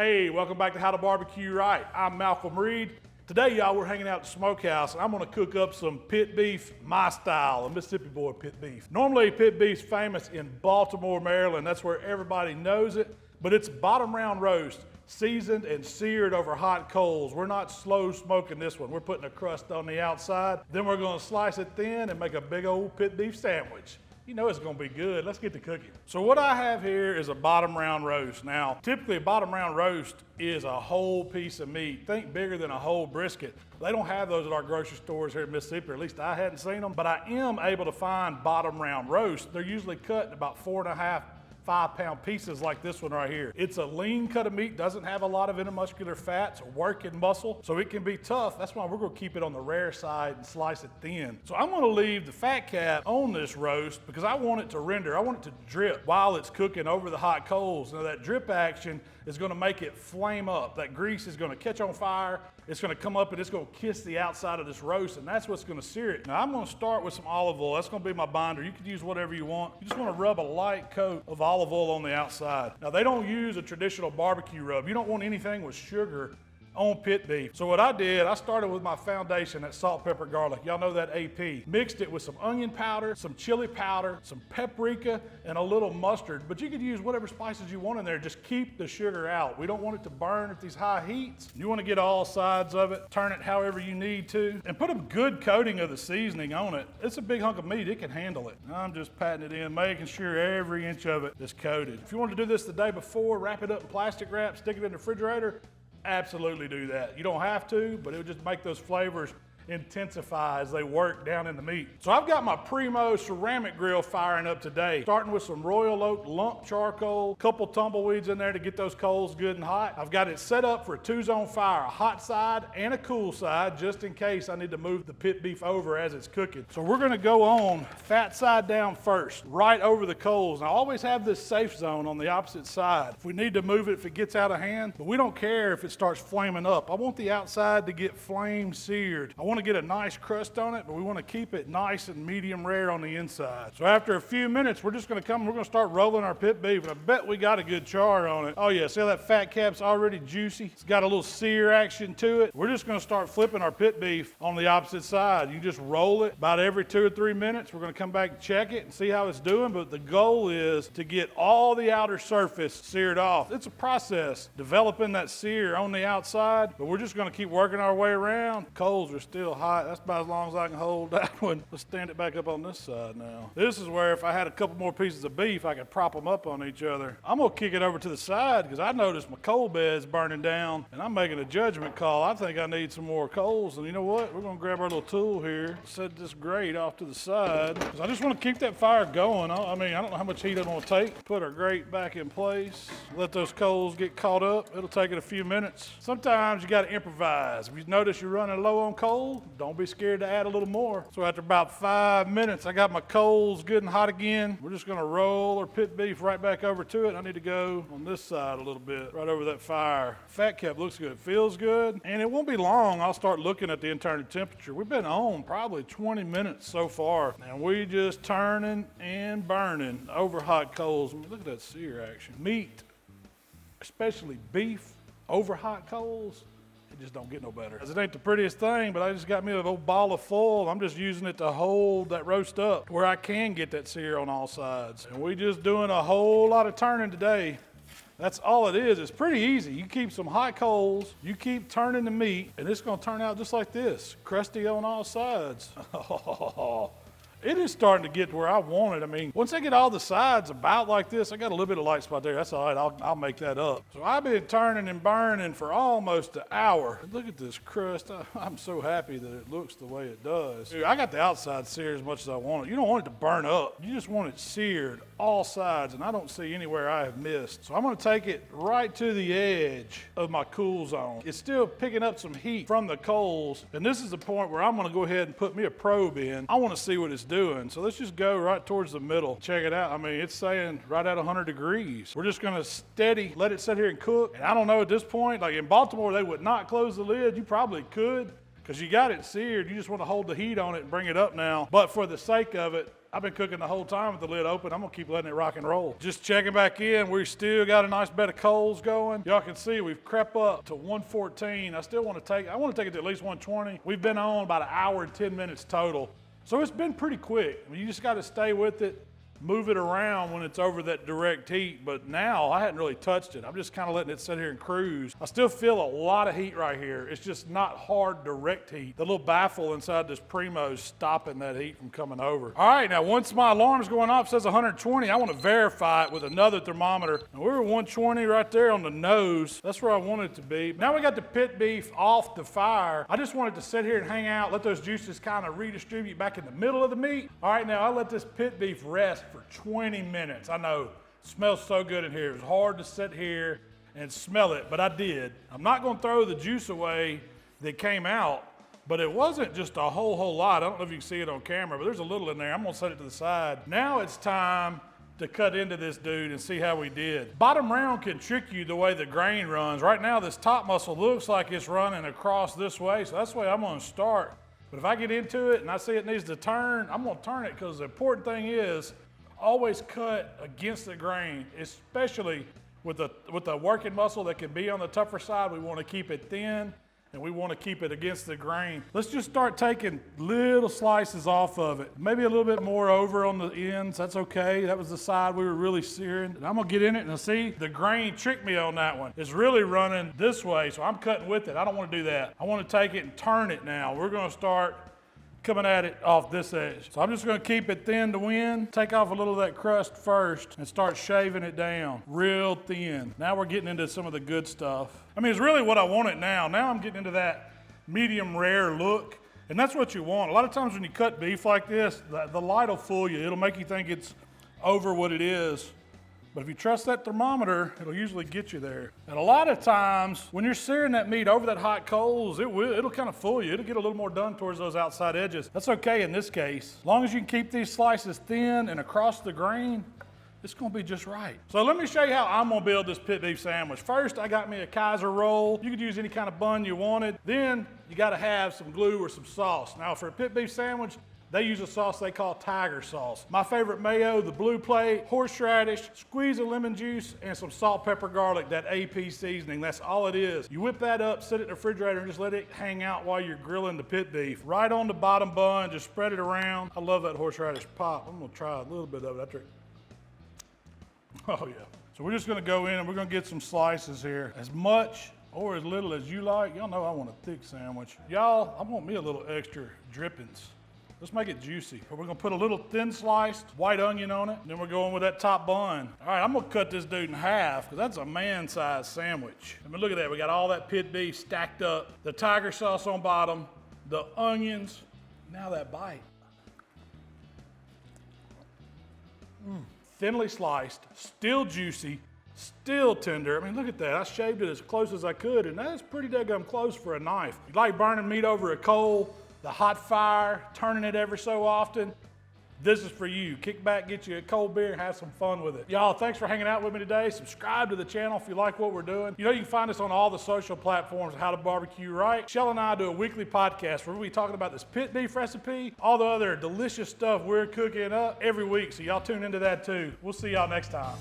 Hey, welcome back to How to Barbecue Right. I'm Malcolm Reed. Today, y'all, we're hanging out at the smokehouse, and I'm gonna cook up some pit beef, my style, a Mississippi boy pit beef. Normally, pit beef's famous in Baltimore, Maryland. That's where everybody knows it, but it's bottom round roast, seasoned and seared over hot coals. We're not slow smoking this one. We're putting a crust on the outside. Then we're gonna slice it thin and make a big old pit beef sandwich. You know it's gonna be good. Let's get to cooking. So what I have here is a bottom round roast. Now, typically a bottom round roast is a whole piece of meat. Think bigger than a whole brisket. They don't have those at our grocery stores here in Mississippi, or at least I hadn't seen them, but I am able to find bottom round roast. They're usually cut in about 4.5, 5-pound pieces like this one right here. It's a lean cut of meat, doesn't have a lot of intermuscular fats or working muscle, so it can be tough. That's why we're gonna keep it on the rare side and slice it thin. So I'm gonna leave the fat cap on this roast because I want it to render, I want it to drip while it's cooking over the hot coals. Now that drip action is gonna make it flame up. That grease is gonna catch on fire, it's gonna come up and it's gonna kiss the outside of this roast, and that's what's gonna sear it. Now I'm gonna start with some olive oil. That's gonna be my binder. You could use whatever you want. You just wanna rub a light coat of olive oil on the outside. Now they don't use a traditional barbecue rub. You don't want anything with sugar on pit beef. So what I did, I started with my foundation, that salt, pepper, garlic. Y'all know that AP. Mixed it with some onion powder, some chili powder, some paprika, and a little mustard. But you could use whatever spices you want in there. Just keep the sugar out. We don't want it to burn at these high heats. You want to get all sides of it, turn it however you need to, and put a good coating of the seasoning on it. It's a big hunk of meat, it can handle it. I'm just patting it in, making sure every inch of it is coated. If you want to do this the day before, wrap it up in plastic wrap, stick it in the refrigerator, absolutely do that. You don't have to, but it'll just make those flavors intensify as they work down in the meat. So I've got my Primo ceramic grill firing up today, starting with some Royal Oak lump charcoal, couple tumbleweeds in there to get those coals good and hot. I've got it set up for a 2-zone fire, a hot side and a cool side, just in case I need to move the pit beef over as it's cooking. So we're gonna go on fat side down first, right over the coals. Now I always have this safe zone on the opposite side. If we need to move it if it gets out of hand, but we don't care if it starts flaming up. I want the outside to get flame seared. I want to get a nice crust on it, but we want to keep it nice and medium rare on the inside. So after a few minutes, we're just going to come and we're going to start rolling our pit beef, and I bet we got a good char on it. Oh yeah, see how that fat cap's already juicy? It's got a little sear action to it. We're just going to start flipping our pit beef on the opposite side. You just roll it about every 2 or 3 minutes. We're going to come back and check it and see how it's doing, but the goal is to get all the outer surface seared off. It's a process, developing that sear on the outside, but we're just going to keep working our way around. Coals are still hot. That's about as long as I can hold that one. Let's stand it back up on this side now. This is where if I had a couple more pieces of beef, I could prop them up on each other. I'm gonna kick it over to the side because I noticed my coal bed's burning down and I'm making a judgment call. I think I need some more coals, and you know what? We're gonna grab our little tool here, set this grate off to the side because I just want to keep that fire going. I mean, I don't know how much heat it's gonna take. Put our grate back in place. Let those coals get caught up. It'll take it a few minutes. Sometimes you gotta improvise. If you notice you're running low on coal, don't be scared to add a little more. So after about 5 minutes, I got my coals good and hot again. We're just gonna roll our pit beef right back over to it. I need to go on this side a little bit, right over that fire. Fat cap looks good, feels good, and it won't be long. I'll start looking at the internal temperature. We've been on probably 20 minutes so far, and we just turning and burning over hot coals. Look at that sear action. Meat, especially beef, over hot coals, it just don't get no better. It ain't the prettiest thing, but I just got me an old ball of foil. I'm just using it to hold that roast up where I can get that sear on all sides. And we just doing a whole lot of turning today. That's all it is. It's pretty easy. You keep some hot coals, you keep turning the meat, and it's gonna turn out just like this, crusty on all sides. It is starting to get to where I want it. I mean, once I get all the sides about like this, I got a little bit of light spot there. That's all right, I'll make that up. So I've been turning and burning for almost an hour. Look at this crust. I'm so happy that it looks the way it does. Dude, I got the outside seared as much as I want it. You don't want it to burn up. You just want it seared all sides, and I don't see anywhere I have missed. So I'm gonna take it right to the edge of my cool zone. It's still picking up some heat from the coals, and this is the point where I'm gonna go ahead and put me a probe in. I wanna see what it's doing. So let's just go right towards the middle. Check it out. I mean, it's saying right at 100 degrees. We're just gonna steady, let it sit here and cook. And I don't know at this point, like in Baltimore, they would not close the lid. You probably could, because you got it seared. You just want to hold the heat on it and bring it up now. But for the sake of it, I've been cooking the whole time with the lid open. I'm gonna keep letting it rock and roll. Just checking back in. We still got a nice bed of coals going. Y'all can see we've crept up to 114. I want to take it to at least 120. We've been on about an hour and 10 minutes total. So it's been pretty quick. I mean, you just got to stay with it, move it around when it's over that direct heat. But now I hadn't really touched it. I'm just kind of letting it sit here and cruise. I still feel a lot of heat right here. It's just not hard direct heat. The little baffle inside this Primo is stopping that heat from coming over. All right, now once my alarm's going off, it says 120. I want to verify it with another thermometer. And we're at 120 right there on the nose. That's where I want it to be. Now we got the pit beef off the fire. I just wanted to sit here and hang out, let those juices kind of redistribute back in the middle of the meat. All right, now I let this pit beef rest for 20 minutes. I know, it smells so good in here. It was hard to sit here and smell it, but I did. I'm not gonna throw the juice away that came out, but it wasn't just a whole lot. I don't know if you can see it on camera, but there's a little in there. I'm gonna set it to the side. Now it's time to cut into this dude and see how we did. Bottom round can trick you the way the grain runs. Right now, this top muscle looks like it's running across this way, so that's the way I'm gonna start. But if I get into it and I see it needs to turn, I'm gonna turn it, because the important thing is always cut against the grain, especially with the working muscle that can be on the tougher side. We want to keep it thin and we want to keep it against the grain. Let's just start taking little slices off of it. Maybe a little bit more over on the ends. That's okay. That was the side we were really searing. And I'm gonna get in it and see, the grain tricked me on that one. It's really running this way, so I'm cutting with it. I don't want to do that. I want to take it and turn it now. We're gonna start coming at it off this edge. So I'm just gonna keep it thin to win, take off a little of that crust first and start shaving it down real thin. Now we're getting into some of the good stuff. I mean, it's really what I want it now. Now I'm getting into that medium rare look, and that's what you want. A lot of times when you cut beef like this, the light will fool you. It'll make you think it's over what it is. But if you trust that thermometer, it'll usually get you there. And a lot of times, when you're searing that meat over that hot coals, it'll kind of fool you. It'll get a little more done towards those outside edges. That's okay in this case. As long as you can keep these slices thin and across the grain, it's gonna be just right. So let me show you how I'm gonna build this pit beef sandwich. First, I got me a Kaiser roll. You could use any kind of bun you wanted. Then, you gotta have some glue or some sauce. Now, for a pit beef sandwich, they use a sauce they call tiger sauce. My favorite mayo, the blue plate, horseradish, squeeze of lemon juice, and some salt, pepper, garlic, that AP seasoning. That's all it is. You whip that up, sit it in the refrigerator, and just let it hang out while you're grilling the pit beef. Right on the bottom bun, just spread it around. I love that horseradish pop. I'm gonna try a little bit of it after. Oh yeah. So we're just gonna go in and we're gonna get some slices here. As much or as little as you like. Y'all know I want a thick sandwich. Y'all, I want me a little extra drippings. Let's make it juicy. We're gonna put a little thin sliced white onion on it, and then we're going with that top bun. All right, I'm gonna cut this dude in half, because that's a man-sized sandwich. I mean, look at that. We got all that pit beef stacked up, the tiger sauce on bottom, the onions. Now that bite. Thinly sliced, still juicy, still tender. I mean, look at that. I shaved it as close as I could, and that's pretty daggum close for a knife. You like burning meat over a coal, the hot fire, turning it every so often, this is for you. Kick back, get you a cold beer, and have some fun with it. Y'all, thanks for hanging out with me today. Subscribe to the channel if you like what we're doing. You know, you can find us on all the social platforms, How to Barbecue Right. Shell and I do a weekly podcast where we'll be talking about this pit beef recipe, all the other delicious stuff we're cooking up every week. So y'all tune into that too. We'll see y'all next time.